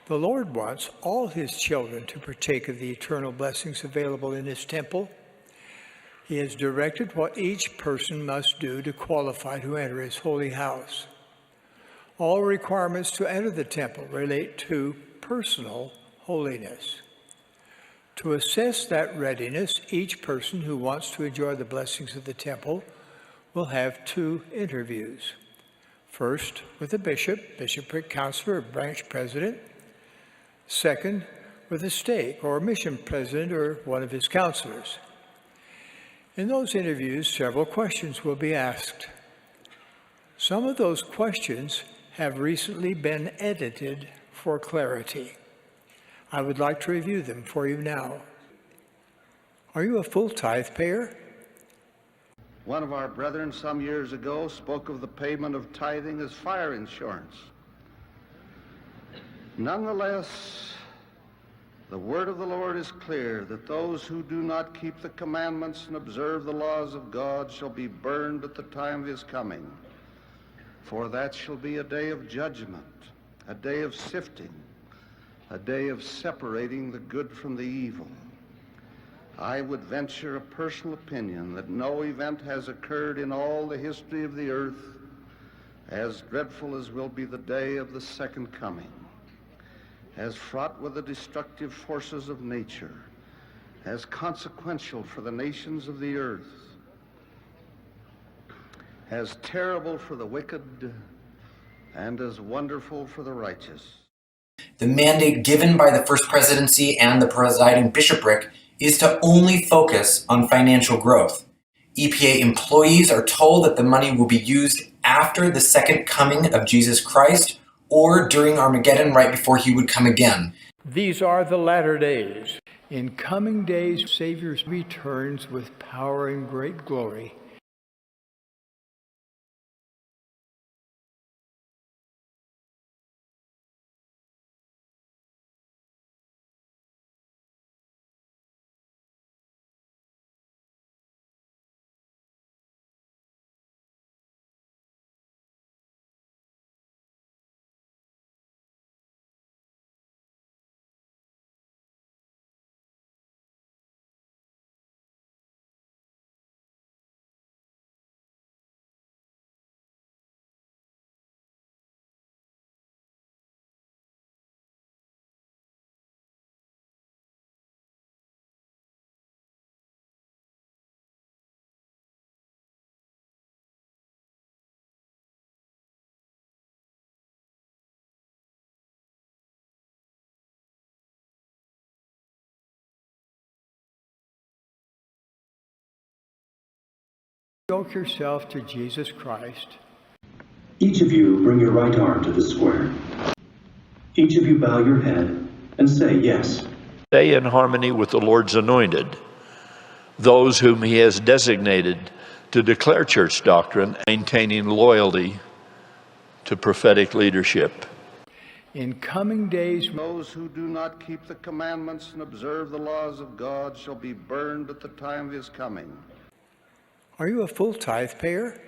The Lord wants all his children to partake of the eternal blessings available in his temple. He has directed what each person must do to qualify to enter his holy house. All requirements to enter the temple relate to personal holiness. To assess that readiness, each person who wants to enjoy the blessings of the temple will have 2 interviews. First, with a bishop, bishopric counselor, or branch president. Second, with a stake or mission president or one of his counselors. In those interviews, several questions will be asked. Some of those questions have recently been edited for clarity. I would like to review them for you now. Are you a full tithe payer? One of our brethren some years ago spoke of the payment of tithing as fire insurance. Nonetheless, the word of the Lord is clear that those who do not keep the commandments and observe the laws of God shall be burned at the time of his coming. For that shall be a day of judgment, a day of sifting, a day of separating the good from the evil. I would venture a personal opinion that no event has occurred in all the history of the earth as dreadful as will be the day of the second coming, as fraught with the destructive forces of nature, as consequential for the nations of the earth, as terrible for the wicked, and as wonderful for the righteous. The mandate given by the First Presidency and the presiding bishopric is to only focus on financial growth. EPA employees are told that the money will be used after the second coming of Jesus Christ or during Armageddon right before he would come again. These are the latter days. In coming days, Savior returns with power and great glory. Yoke yourself to Jesus Christ. Each of you bring your right arm to the square. Each of you bow your head and say yes. Stay in harmony with the Lord's anointed, those whom he has designated to declare church doctrine, maintaining loyalty to prophetic leadership. In coming days, those who do not keep the commandments and observe the laws of God shall be burned at the time of his coming. are you a full tithe payer?